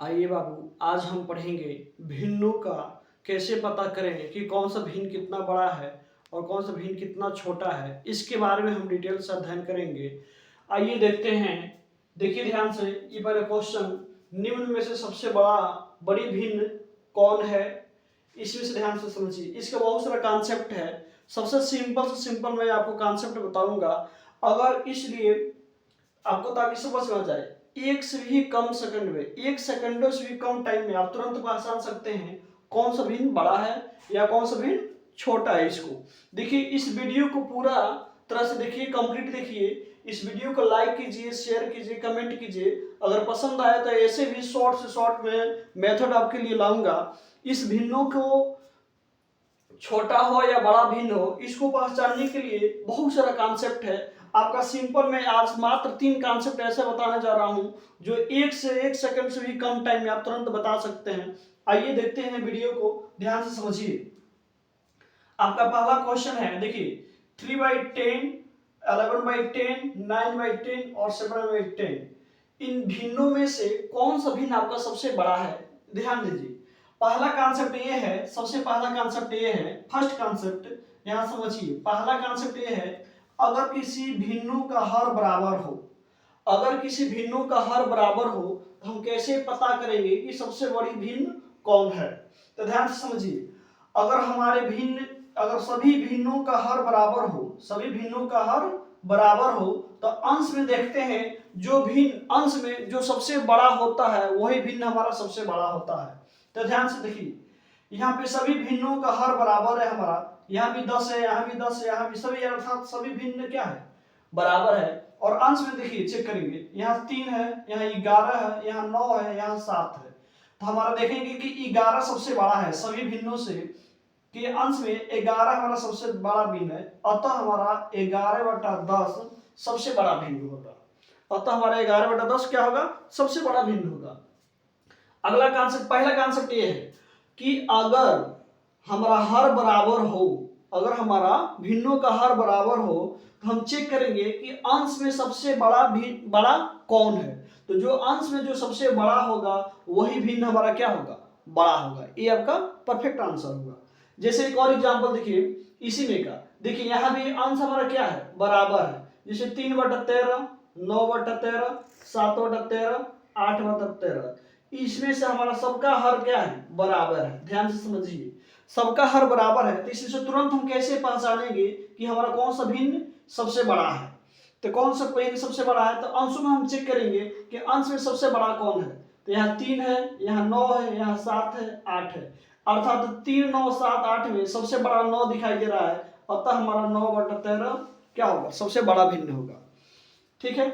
आइए बाबू, आज हम पढ़ेंगे भिन्नों का कैसे पता करें कि कौन सा भिन्न कितना बड़ा है और कौन सा भिन्न कितना छोटा है। इसके बारे में हम डिटेल से अध्ययन करेंगे। आइए देखते हैं। देखिए ध्यान से, ये पहले क्वेश्चन, निम्न में से सबसे बड़ी भिन्न कौन है। इसमें से ध्यान से समझिए, इसका बहुत सारा कॉन्सेप्ट है। सबसे सिंपल से सिंपल मैं आपको कॉन्सेप्ट बताऊंगा, अगर इसलिए आपको ताकि समझ में आ जाए। एक से भी कम सेकंड में, 1 सेकंडों से भी कम टाइम में आप तुरंत पहचान सकते हैं कौन सा भिन्न बड़ा है या कौन सा भिन्न छोटा है। इसको देखिए, इस वीडियो को पूरा तरह से देखिए, कंप्लीट देखिए। इस वीडियो को लाइक कीजिए, शेयर कीजिए, कमेंट कीजिए। अगर पसंद आए तो ऐसे भी शॉर्ट से शॉर्ट में मेथड आपके लिए लाऊंगा। इस भिन्नों को छोटा हो या बड़ा भिन्न हो, इसको पहचानने के लिए बहुत सारा कॉन्सेप्ट है। आपका सिंपल मैं आज मात्र 3 कॉन्सेप्ट ऐसे बताने जा रहा हूं जो 1 सेकंड से भी कम टाइम में आप तुरंत बता सकते हैं। आइए देखते हैं, वीडियो को ध्यान से समझिए। आपका पहला क्वेश्चन है, देखिए 3/10, 11/10, 9/10 और 7/10। इन भिन्नों में से कौन सा भिन्न आपका सबसे बड़ा है? ध्यान दीजिए। पहला कॉन्सेप्ट ये है, सबसे पहला कॉन्सेप्ट ये है, फर्स्ट कॉन्सेप्ट यहां समझिए। पहला कॉन्सेप्ट ये है, अगर किसी भिन्नों का हर बराबर हो, अगर किसी भिन्नों का हर बराबर हो तो हम कैसे पता करेंगे कि सबसे बड़ी भिन्न कौन है? तो ध्यान से समझिए। अगर हमारे भिन्न, अगर सभी भिन्नों का हर बराबर हो, सभी भिन्नों का हर बराबर हो, तो अंश में देखते हैं, जो भिन्न अंश में जो सबसे बड़ा होता है वही भिन्न हमारा सबसे बड़ा होता है। तो ध्यान से देखिए, यहाँ पे सभी भिन्नों का हर बराबर है हमारा। यहाँ भी 10 है, यहाँ भी 10 है, यहाँ भी सभी, अर्थात सभी भिन्न क्या है? बराबर है। और अंश में देखिए, चेक करेंगे, यहाँ 3 है, यहाँ 11 है, यहाँ 9 है, यहाँ 7 है। तो हमारा देखेंगे कि 11 सबसे बड़ा है सभी भिन्नों से, कि अंश में 11 हमारा सबसे बड़ा भिन्न है। अतः हमारा 11/10 सबसे बड़ा भिन्न होगा। अतः हमारा 11/10 क्या होगा? सबसे बड़ा भिन्न होगा। अगला कॉन्सेप्ट, पहला कॉन्सेप्ट ये है कि अगर हमारा हर बराबर हो, अगर हमारा भिन्नों का हर बराबर हो, तो हम चेक करेंगे कि अंश में सबसे बड़ा कौन है। तो जो अंश में जो सबसे बड़ा होगा वही भिन्न हमारा क्या होगा? बड़ा होगा। ये आपका परफेक्ट आंसर होगा। जैसे एक और एग्जांपल देखिए, इसी में का देखिए, यहाँ भी अंश हमारा क्या है? बराबर है। जैसे 3/13, 9/13, 7/13, 8/13। इसमें से हमारा सबका हर क्या है? बराबर है। ध्यान से समझिए, सबका हर बराबर है, तो इससे तुरंत हम कैसे पहचानेंगे कि हमारा कौन सा भिन्न सबसे बड़ा है? तो कौन सा भिन्न सबसे बड़ा है? तो अंशों में हम चेक करेंगे कि अंश में सबसे बड़ा कौन है। तो यहाँ 3 है, यहाँ 9 है, यहाँ 7 है, 8 है। अर्थात 3, 9, 7, 8 में सबसे बड़ा 9 दिखाई दे रहा है। अतः हमारा 9/13 क्या होगा? सबसे बड़ा भिन्न होगा। ठीक है,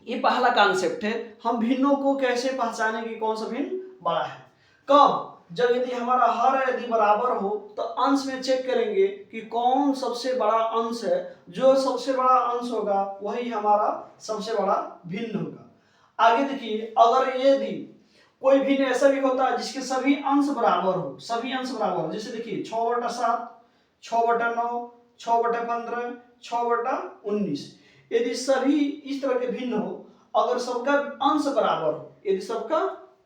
ये पहला कॉन्सेप्ट है। हम भिन्नों को कैसे पहचानेंगे कौन सा भिन्न बड़ा है? कब? जब यदि हमारा हर यदि बराबर हो तो अंश में चेक करेंगे कि कौन सबसे बड़ा अंश है। जो सबसे बड़ा अंश होगा वही हमारा सबसे बड़ा भिन्न होगा। आगे देखिए, अगर यदि कोई भिन्न ऐसा भी होता है जिसके सभी अंश बराबर हो, सभी अंश बराबर हो, जैसे देखिए 6/7, 6/9, 6/15, 6/19। यदि सभी इस तरह के भिन्न हो, अगर सबका अंश बराबर हो, यदि सबका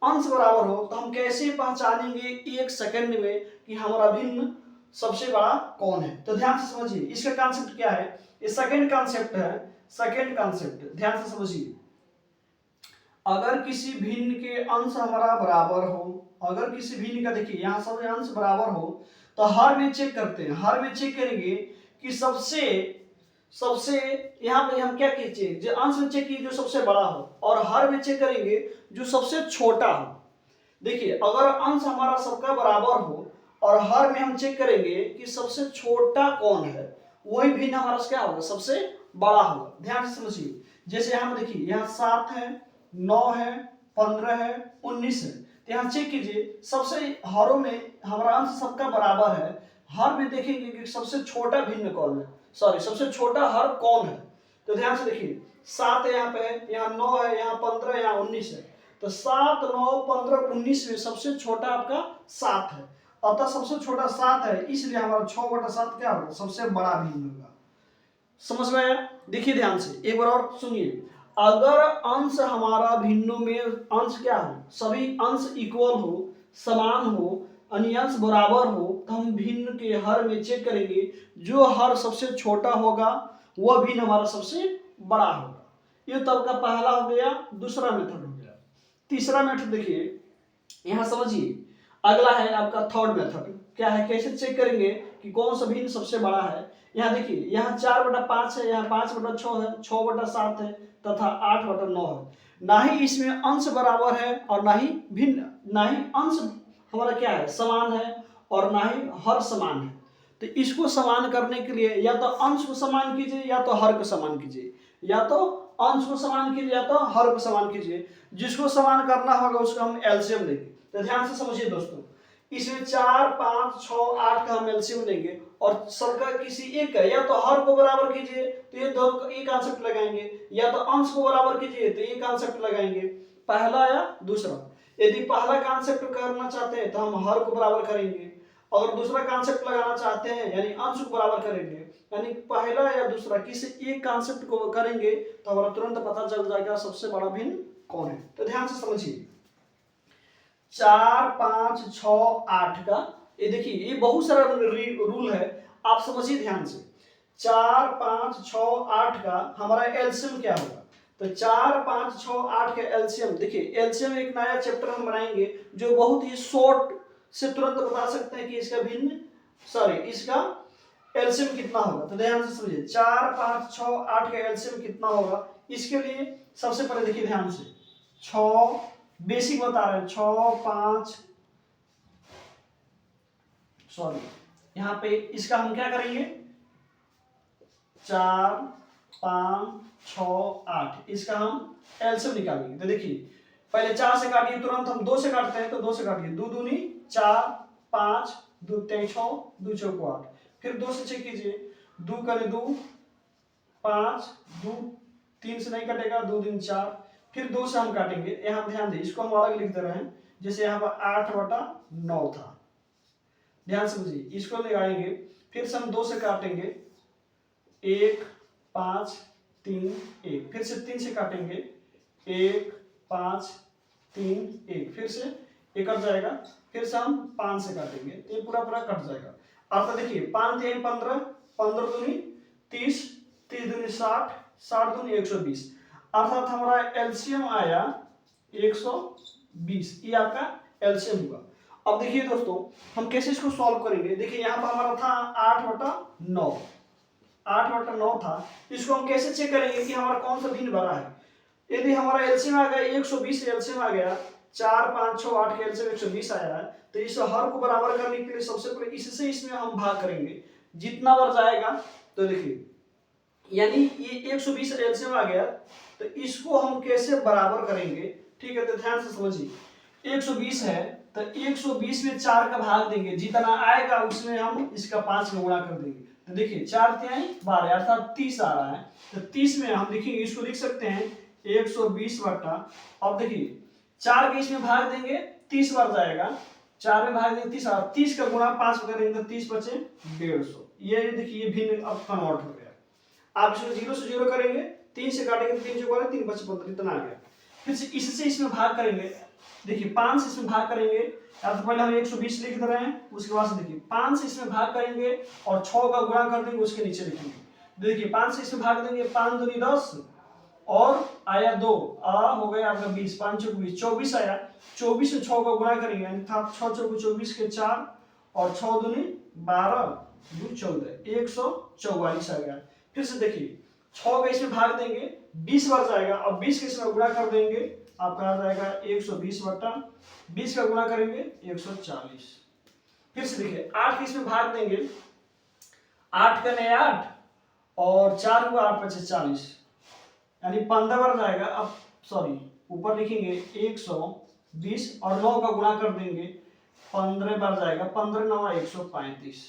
अंश बराबर हो, तो हम कैसे पहचानेंगे 1 सेकंड में कि हमारा भिन्न सबसे बड़ा कौन है? तो ध्यान से समझिए, इसका कॉन्सेप्ट क्या है? ये सेकंड कॉन्सेप्ट है। सेकंड कॉन्सेप्ट ध्यान से समझिए। अगर किसी भिन्न के अंश हमारा बराबर हो, अगर किसी भिन्न का देखिए यहाँ सब अंश बराबर हो, तो हर में चेक करते हैं। हर में चेक करेंगे कि सबसे सबसे यहाँ पे हम क्या कीजिए, जो अंश में चेक कीजिए जो सबसे बड़ा हो, और हर में चेक करेंगे जो सबसे छोटा हो। देखिए, अगर अंश हमारा सबका बराबर हो और हर में हम चेक करेंगे कि सबसे छोटा कौन है, वही भिन्न हमारा क्या होगा? सबसे बड़ा होगा। ध्यान से समझिए। जैसे यहाँ देखिए, यहाँ 7 है, 9 है, 15 है, 19 है। तो यहाँ चेक कीजिए, सबसे हरों में हमारा अंश सबका बराबर है। हर में देखेंगे कि सबसे छोटा भिन्न कौन है, सॉरी सबसे छोटा हर कौन है। तो ध्यान से देखिए, 7 है यहाँ पे, यहाँ 9 है, यहाँ 15, यहाँ 19 है। तो 7, 9, 15, 19 में सबसे छोटा आपका 7 है। अतः सबसे छोटा 7 है, इसलिए हमारा 6/7 क्या होगा? सबसे बड़ा भिन्न होगा। समझ में आया? देखिए ध्यान से, एक बार और सुनिए। अगर अंश हमारा भिन्नों में अंश क्या हो, सभी अंश इक्वल हो, समान हो, अंश बराबर हो, तो हम भिन्न के हर में चेक करेंगे, जो हर सबसे छोटा होगा वह भिन्न हमारा सबसे बड़ा होगा। ये तब का पहला हो गया, दूसरा मेथड हो गया। तीसरा मेथड देखिए, यहां समझिए, अगला है आपका थर्ड मेथड। क्या है, कैसे चेक करेंगे कि कौन सा भिन्न सबसे बड़ा है। यहाँ देखिए, यहाँ 4/5 है, यहाँ 5/6 है, 6/7 है तथा 8/9 है। ना ही इसमें अंश बराबर है और ना ही भिन्न, ना ही अंश हमारा क्या है, समान है, और ना ही हर समान है। तो इसको समान करने के लिए या तो अंश को समान कीजिए या तो हर को समान कीजिए, या तो अंश को समान कीजिए या तो हर को समान कीजिए। जिसको समान करना होगा उसको हम एलसीएम लेंगे। तो ध्यान से समझिए दोस्तों, इसमें 4, 5, 6, 8 का हम एलसीएम लेंगे और सबका किसी एक का, या तो हर को बराबर कीजिए तो ये दो ये कॉन्सेप्ट लगाएंगे, या तो अंश को बराबर कीजिए तो ये कॉन्सेप्ट लगाएंगे, पहला या दूसरा। यदि पहला कॉन्सेप्ट करना चाहते हैं तो हम हर को बराबर करेंगे, और दूसरा कॉन्सेप्ट लगाना चाहते हैं यानी अंश को बराबर करेंगे। यानी पहला या दूसरा किसी एक कॉन्सेप्ट को करेंगे तो हमारा तुरंत पता चल जाएगा सबसे बड़ा भिन्न कौन है। तो ध्यान से समझिए, 4, 5, 6, 8 का ये देखिए, ये बहुत सारा रूल है, आप समझिए ध्यान से। 4, 5, 6, 8 का हमारा एलसीएम क्या होगा। तो 4, 5, 6, 8 का एलसीएम देखिए, एलसीएम एक नया चैप्टर हम बनाएंगे जो बहुत ही शॉर्ट से तुरंत बता सकते हैं कि इसका भिन्न इसका एलसीएम कितना होगा। तो ध्यान से समझिए, 4, 5, 6, 8 का एलसीएम कितना होगा। इसके लिए सबसे पहले देखिए ध्यान से, 6 बेसिक बता रहे हैं, 6, 5 यहाँ पे इसका हम क्या करेंगे, 4, 5, 6, 8 इसका हम एलसीएम निकालेंगे। तो देखिए, पहले 4 से काटिए, तुरंत हम 2 से काटते हैं तो 2 से काटिए, 2 दूनी 4, 5, 2 तेईस 6, 2 चौको 8, फिर 2 से चेक कीजिए, 2 करे 2, 5, 2 3 से नहीं कटेगा, 2 दिन 4, फिर 2 से हम काटेंगे। यहाँ ध्यान दें, इसको हम अलग लिख दे रहे हैं, जैसे यहाँ पर 8/9 था। ध्यान समझिए, इसको लगाएंगे, फिर से हम 2 से काटेंगे, 1, 5, 3, 1, फिर से 3 से काटेंगे, 1, 5, 3, 1, फिर से ये कट जाएगा, फिर से हम 5 से काटेंगे, ये पूरा पूरा कट जाएगा। अब तो देखिए, 5 3 15, 15 दूनी 30, 30 दूनी 60, 60 दूनी 120, अर्थात हमारा एलसीएम आया 120। ये आपका एलसीएम हुआ। अब देखिए दोस्तों, हम कैसे इसको सॉल्व करेंगे। देखिए, यहाँ पर हमारा था 8/9, 8/9 था। इसको हम कैसे चेक करेंगे कि हमारा कौन सा भिन्न बड़ा है। यदि हमारा एलसीएम आ गया 120, एलसीएम आ गया 4, 5, 6, 8 के एलसीएम 120 आया है, तो इस हर को बराबर करने के लिए सबसे पहले इससे इसमें हम भाग करेंगे, जितना बार जाएगा। तो देखिए, यानी ये 120 एलसीएम आ गया, तो इसको हम कैसे बराबर करेंगे। ठीक है, तो ध्यान से समझिए, 120 है तो 120 में 4 का भाग देंगे, जितना आएगा उसमें हम इसका 5 में गुणा कर देंगे। तो देखिए, 4 3 12 अर्थात 30 आ रहा है। तो 30 में हम देखेंगे, इसको लिख सकते हैं 120 बटा, अब देखिए 4 के इसमें भाग देंगे, 30 बार जाएगा, 4 में भाग देंगे 30 बार, 30 का गुणा 5 करेंगे तो 30 बचे 150। ये देखिए, भिन्न अब कन्वर्ट हो गया। आप इसको 0 से 0 करेंगे, 3 से काटेंगे, 3 चौका 3 बचे 15, इतना आ गया। फिर से इससे इसमें भाग करेंगे, देखिए 5 से इसमें भाग करेंगे, या तो पहले हम 120 लिख दे रहे हैं, उसके बाद से देखिए 5 से इसमें भाग करेंगे और 6 का गुणा कर देंगे, उसके नीचे लिखेंगे। देखिए 5 से इसमें भाग देंगे, 5 दूनी 10 और आया 2, हो गया आपका 20, 5 चौक 20, 24 आया। 24 से 6 का गुणा करेंगे, 6 चौक 24 के 4 और 6 दूनी 12, 2 14, 144 आ गया। फिर से देखिए, 6 का इसमें भाग देंगे, 20 बार जाएगा, अब 20 के इसमें गुणा कर देंगे, आपका आ जाएगा 120 बटा 20 का गुणा करेंगे 140। फिर से देखिए, 8 के इसमें भाग देंगे, 8 का नया 8 और 4 हुआ 8 बचे 40, यानी 15 बार जाएगा। अब ऊपर लिखेंगे 120 और 9 का गुणा कर देंगे, 15 बार जाएगा, 15 9 135।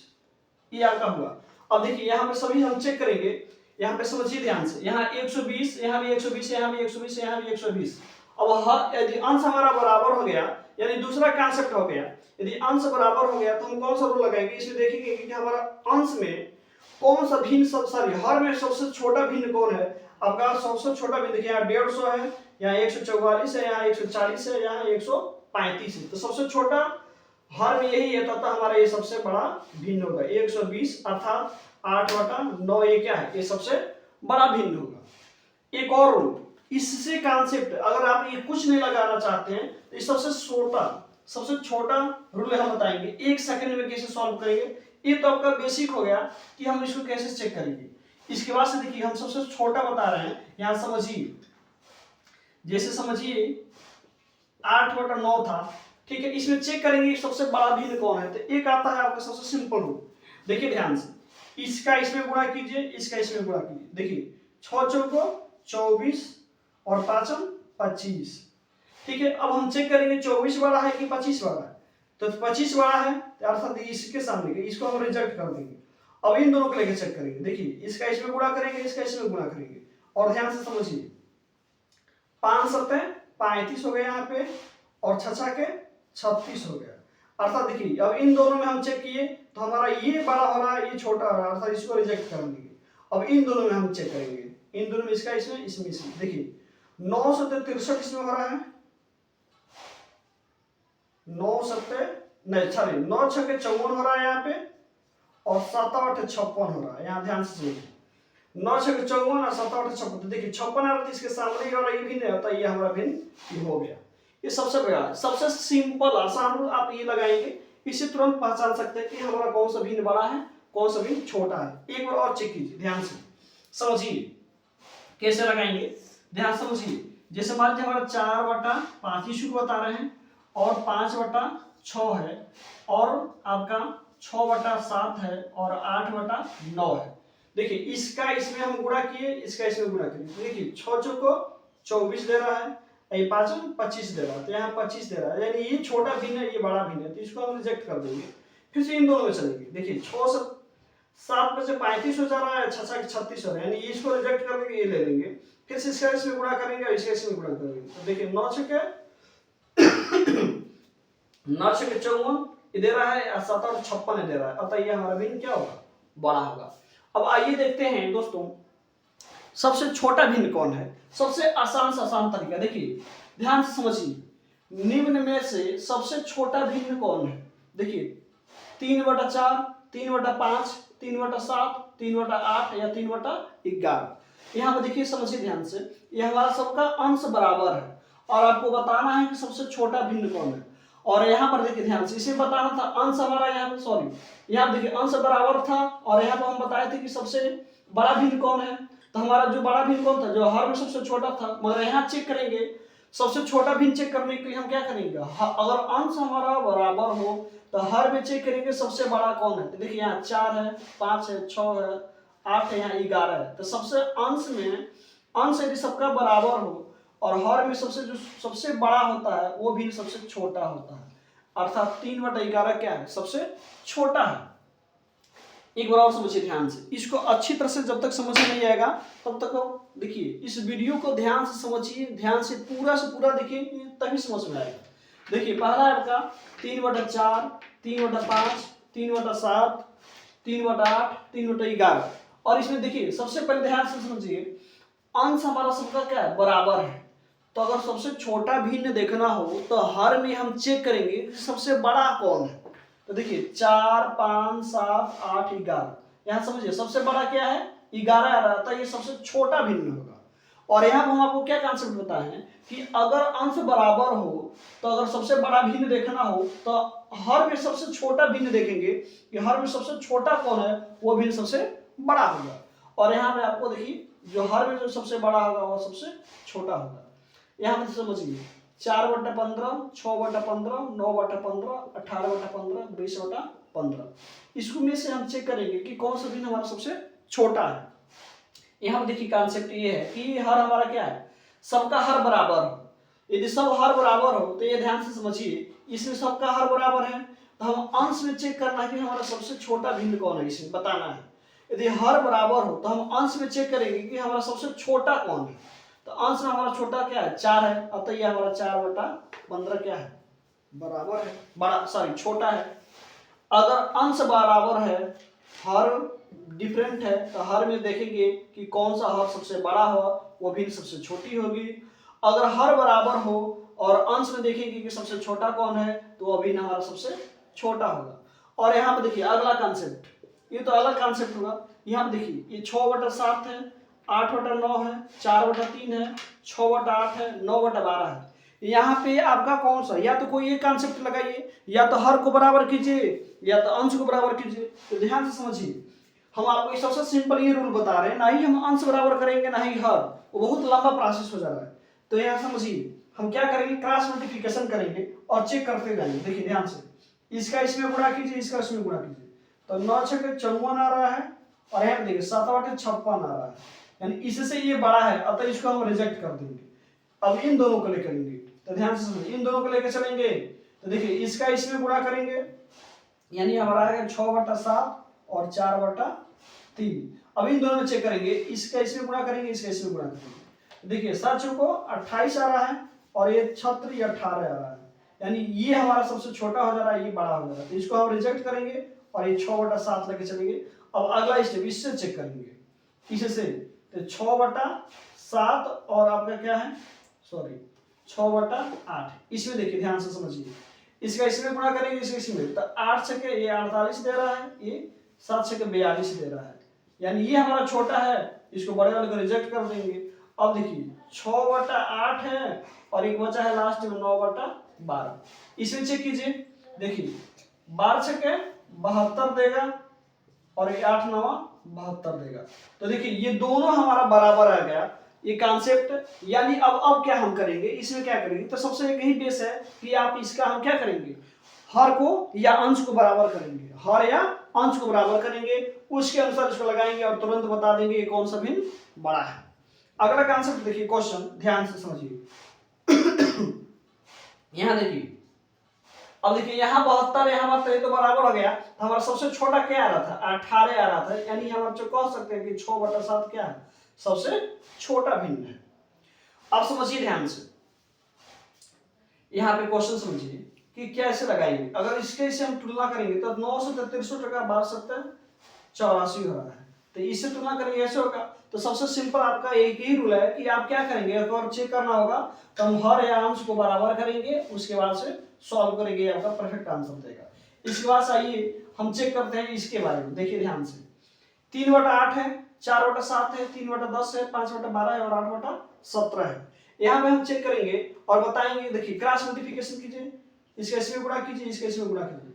ये आपका हुआ। अब देखिए, यहाँ पे सभी हम चेक करेंगे, यहाँ पे समझिए ध्यान से, यहाँ 120, यहाँ भी 120, यहाँ भी 120, यहाँ भी 120। अब यदि अंश हमारा बराबर हो गया, यानी दूसरा कॉन्सेप्ट हो गया, यदि अंश बराबर हो गया तो हम कौन सा रूल लगाएंगे, इसमें देखेंगे कि हमारा अंश में कौन सा भिन्न हर में सबसे छोटा भिन्न कौन है। आपका सबसे छोटा भिन्न देखिए यहाँ 150 है, यहाँ 144 है, यहाँ 140 है, यहाँ 135 है। तो सबसे छोटा हर में यही है, तथा हमारा ये सबसे बड़ा भिन्न होगा 120 अर्थात 8/9 ये क्या है, ये सबसे बड़ा भिन्न होगा। एक और रूल, इससे कॉन्सेप्ट अगर आप ये कुछ नहीं लगाना चाहते हैं तो ये सबसे छोटा रूल हम बताएंगे, 1 सेकंड में कैसे सॉल्व करेंगे। ये तो आपका बेसिक हो गया कि हम इसको कैसे चेक करेंगे। इसके बाद से देखिए हम सबसे छोटा बता रहे हैं, यहां समझिए, जैसे समझिए 8/9 था, ठीक है, इसमें चेक करेंगे सबसे बड़ा भिन्न कौन है। तो एक आता है आपका सबसे सिंपल रूल, देखिए ध्यान से, इसका इसमें गुणा कीजिए, इसका इसमें गुणा कीजिए। देखिए 6 चौको 24 और 5 25, ठीक है। अब हम चेक करेंगे 24 बड़ा है कि 25 बड़ा है। तो 25 बड़ा है अर्थात इसके सामने के, इसको हम रिजेक्ट कर देंगे। अब इन दोनों को लेकर चेक करेंगे, देखिए इसका इसमें गुणा करेंगे, इसका इसमें गुणा करेंगे, और ध्यान से समझिए 5 7 35 हो गया यहाँ पे, और 6 के 36 हो गया। अर्थात देखिए अब इन दोनों में हम चेक किए तो हमारा ये बड़ा हो रहा है, ये छोटा हो रहा है, अर्थात इसको रिजेक्ट कर देंगे। अब इन दोनों में हम चेक करेंगे, इन दोनों में इसका इसमें इसमें देखिए 9 7 63 इसमें हो रहा है, 9 7 नहीं सॉरी 9 6 के 54 हो रहा है यहाँ पे, और 7 8 56 हो रहा है। यहाँ ध्यान से सुनिए 9 6 के 54 और 7 8 56, तो देखिए 56 अर्थ इसके सामने और ये भिन्न होता है, ये हमारा भिन्न हो गया। ये सबसे बड़ा सबसे सिंपल आसान रूल आप ये लगाएंगे, इससे तुरंत पहचान सकते हैं कि हमारा कौन सा भिन्न बड़ा है, कौन सा भिन्न छोटा है। एक बार और चेक कीजिए, ध्यान से समझिए कैसे लगाएंगे, ध्यान समझिए। जैसे मान लीजिए हमारा 4/5 ही शुरू बता रहे हैं, और 5/6 है, और आपका 6/7 है, और 8/9 है। देखिए इसका इसमें हम गुणा किए, इसका इसमें गुणा किए, तो देखिए 6 चौको 24 दे रहा है, ये 5 25 दे रहा है, तो यहाँ 25 दे रहा है, यानी ये छोटा भिन्न है, ये बड़ा भिन्न है, तो इसको हम रिजेक्ट कर देंगे। फिर से इन दोनों में चलेंगे, देखिए 6 से 7 में से 35 हो जा रहा है, 6 6 के 36 हो रहा है, यानी इसको रिजेक्ट कर देंगे, ये ले लेंगे। फिर से इसका इसमें गुणा करेंगे, इसका इसमें गुणा करेंगे, तो देखिए 9 6 के 54 ये दे रहा है, 7 और 56 दे रहा है, अतः ये हमारा भिन्न क्या होगा, बड़ा होगा। अब आइए देखते हैं दोस्तों सबसे छोटा भिन्न कौन है। सबसे आसान से आसान तरीका देखिए, ध्यान से समझिए, निम्न में से सबसे छोटा भिन्न कौन है। देखिए 3/4 3/5 3/7 3/8 या 3/11। यहाँ पर देखिए समझिए ध्यान से, ये हमारा सबका अंश बराबर है, और आपको बताना है कि सबसे छोटा भिन्न कौन है। और यहाँ पर देखिए ध्यान से, इसे बताना था अंश हमारा, यहाँ पर सॉरी यहाँ देखिए अंश बराबर था, और यहाँ पर हम बताए थे कि सबसे बड़ा भिन्न कौन है। तो हमारा जो बड़ा भिन्न कौन था, जो हर में सबसे छोटा था, मगर यहाँ चेक करेंगे सबसे छोटा भिन्न चेक करने के लिए हम क्या करेंगे, अगर अंश हमारा बराबर हो तो हर में चेक करेंगे सबसे बड़ा कौन है। तो देखिए यहाँ 4 है, 5 है, 6 है, 8 है, यहाँ 11 है। तो सबसे अंश में अंश यदि सबका बराबर हो और हर में जो सबसे बड़ा होता है वो भी सबसे छोटा होता है, अर्थात 3/11 क्या है, सबसे छोटा है। एक बार और समझिए ध्यान से, इसको अच्छी तरह से जब तक समझ में नहीं आएगा तब तक देखिए इस वीडियो को ध्यान से समझिए, ध्यान से पूरा देखिए, तभी समझ में आएगा। देखिए पहला है आपका 3/4 3/5 3/7 3/8 3/11, और इसमें देखिए सबसे पहले ध्यान से समझिए अंश हमारा सबका क्या है, बराबर है। तो अगर सबसे छोटा भिन्न देखना हो तो हर में हम चेक करेंगे कि सबसे बड़ा कौन है। तो देखिए 4 5 7 8 11, यहाँ समझिए सबसे बड़ा क्या है, 11 आ रहा था, ये सबसे छोटा भिन्न होगा। और यहाँ पर हम आपको क्या कॉन्सेप्ट बताए हैं कि अगर अंश बराबर हो तो अगर सबसे बड़ा भिन्न देखना हो तो हर में सबसे छोटा भिन्न देखेंगे कि हर में सबसे छोटा कौन है, वो भिन्न सबसे बड़ा होगा। और यहाँ पे आपको देखिए जो हर में जो सबसे बड़ा होगा वो सबसे छोटा होगा। यहाँ पे समझिए 4/15 6/15 9/15 18/15 20/15, इसको में से हम चेक करेंगे कि कौन सा भिन्न हमारा सबसे छोटा है। यहाँ पर देखिए कॉन्सेप्ट ये है कि हर हमारा क्या है, सबका हर बराबर हो। यदि सब हर बराबर हो तो ये ध्यान से समझिए, इसमें सबका हर बराबर है तो हम अंश में चेक करना है कि हमारा सबसे छोटा भिन्न कौन है, इसमें बताना है। यदि हर बराबर हो तो हम अंश में चेक करेंगे कि हमारा सबसे छोटा कौन है। तो अंश में हमारा छोटा क्या है, 4 है, अतः ये हमारा 4/15 क्या है, बराबर है, बड़ा सॉरी छोटा है। अगर अंश बराबर है, हर डिफरेंट है, तो हर में देखेंगे कि कौन सा हर सबसे बड़ा हुआ वो भिन्न सबसे छोटी होगी। अगर हर बराबर हो और अंश में देखेंगे कि सबसे छोटा कौन है तो वो भिन्न हमारा सबसे छोटा होगा। और यहाँ पे देखिए अगला कॉन्सेप्ट, ये तो अलग कॉन्सेप्ट होगा। यहाँ पे देखिए ये 6/7 है, 8/9 है, 4/3 है, 6/8 है, 9/12 है। यहाँ पे आपका कौन सा, या तो कोई एक कॉन्सेप्ट लगाइए, या तो हर को बराबर कीजिए या तो अंश को बराबर कीजिए। तो ध्यान से समझिए, हम आपको सबसे सिंपल ये रूल बता रहे हैं, ना ही हम अंश बराबर करेंगे ना ही हर, वो बहुत लंबा प्रोसेस हो जा रहा है। तो यहाँ समझिए हम क्या करेंगे, क्रॉस मल्टीप्लिकेशन करेंगे और चेक करते जाएंगे। देखिए ध्यान से, इसका इसमें गुणा कीजिए, इसका इसमें गुणा कीजिए, तो 9 × 6 = 54 आ रहा है, और यहाँ देखिए 7/56 आ रहा है, यानी इससे ये बड़ा है, अतः इसको हम रिजेक्ट कर देंगे। अब इन दोनों को लेकर चलेंगे, तो ध्यान से समझिए, इन दोनों को लेकर चलेंगे तो देखिए इसका इसमें गुणा करेंगे, यानी हमारा आएगा 6/7 और 4/3। अब इन दोनों में चेक करेंगे, इसका इसमें गुणा करेंगे, इसका इसमें गुणा करेंगे। देखिए 7 × 28 आ रहा है, और ये 36 18 आ रहा है, यानी ये हमारा सबसे छोटा हो जा रहा है, ये बड़ा हो जा रहा है, तो इसको हम रिजेक्ट करेंगे और ये 6/7 लेके चलेंगे। अब अगला स्टेप इससे चेक करेंगे, इससे तो 6/7 और आपका क्या है, सॉरी 6/8। इसमें देखिए ध्यान से समझिए, इसका इसमें गुणा करेंगे, इसका इसमें, तो 8 × 6 = ये 48 दे रहा है, ये 7 × 6 = 42 दे रहा है, यानी ये हमारा छोटा है, इसको बड़े वाले को रिजेक्ट कर देंगे। अब देखिए 6/8 है और एक बचा है लास्ट में 9/12। इसमें चेक कीजिए, देखिए 12 × 6 = 72 देगा और 8 × 9 = 72 देगा। तो देखिए ये दोनों हमारा बराबर आ गया, ये कॉन्सेप्ट। यानी अब क्या हम करेंगे, इसमें क्या करेंगे, तो सबसे एक ही बेस है कि आप इसका हम क्या करेंगे, हर को या अंश को बराबर करेंगे, हर या अंश को बराबर करेंगे, उसके अनुसार इसको लगाएंगे और तुरंत बता देंगे ये कौन सा भिन्न बड़ा है। अगला कॉन्सेप्ट देखिए, क्वेश्चन ध्यान से समझिए। यहां देखिए, अब देखिए यहाँ 72 यहाँ 72 तो बराबर हो गया, तो हमारा सबसे छोटा क्या आ रहा था, 18 आ रहा था, यानी हम जो कह सकते हैं कि 6/7 क्या है, सबसे छोटा भिन्न है। अब समझिए ध्यान से, यहाँ पे क्वेश्चन समझिए कि कैसे लगाएंगे। अगर इसके से हम तुलना करेंगे तो 9 से 63 टका 12 × 7 = 84 हो रहा है, तो इससे तुलना करेंगे ऐसे होगा। तो सबसे सिंपल आपका एक ही रूल है कि आप क्या करेंगे, अगर चेक करना होगा तो हम हर या अंश को बराबर करेंगे, उसके बाद से सॉल्व करेंगे, आपका परफेक्ट आंसर देगा। इसके बाद आइए हम चेक करते हैं इसके बारे में। देखिए ध्यान से, 3/8 है, 4/7 है, 3/10 है, 5/12 है और 8/17 है। यहाँ पे हम चेक करेंगे और बताएंगे। देखिए क्रॉस मल्टीप्लिकेशन कीजिए, इसका इसमें गुणा कीजिए, इसका इसमें गुणा कीजिए।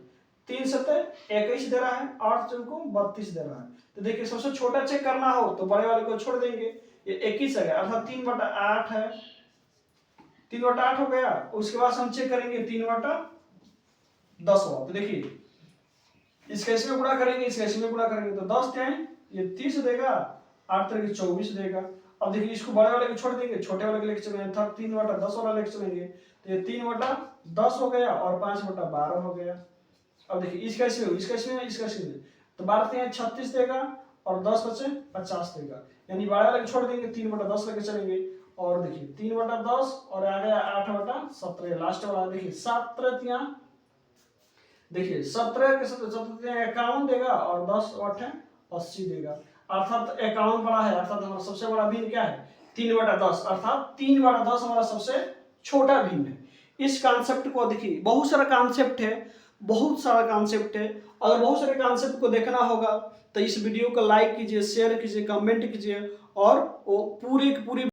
3 × 7 = 21 दे रहा है, 8 × 4 = 32 दे रहा है। तो देखिए सबसे छोटा चेक करना हो तो बड़े वाले को छोड़ देंगे, ये 21 है, अर्थात 3/8 है, 3/8 हो गया। उसके बाद हम चेक करेंगे 3/10 हो, तो देखिए इसका इसमें गुणा करेंगे, इसका इसमें गुणा करेंगे, तो 10 × 3 ये 30 देगा, 8 × 3 = 24 देगा। अब देखिए इसको बड़े वाले को छोड़ देंगे, छोटे वाले को लेके चलेंगे, था 3/10 वाला लेके चलेंगे, तो ये 3/10 हो गया और 5/12 हो गया। अब देखिए इसका इसमें, इसका इसमें, इसका इसमें, तो 12 × 3 = 36 देगा और 10 बचे 50 देगा, यानी बड़े वाले को छोड़ देंगे, 3/10 लेके चलेंगे। और देखिए 3/10 और आ गया 8/17 लास्ट वाला। देखिए 7 × 3 देखिए 17 के 17 51 देगा और 10 × 8 80 देगा, अर्थात 51 बड़ा है, अर्थात हमारा सबसे बड़ा भिन्न क्या है, 3/10, अर्थात 3/10 हमारा सबसे छोटा भिन्न है। इस कॉन्सेप्ट को देखिए, बहुत सारा कॉन्सेप्ट है, बहुत सारा कॉन्सेप्ट है। अगर बहुत सारे कॉन्सेप्ट को देखना होगा तो इस वीडियो को लाइक कीजिए, शेयर कीजिए, कमेंट कीजिए और वो पूरी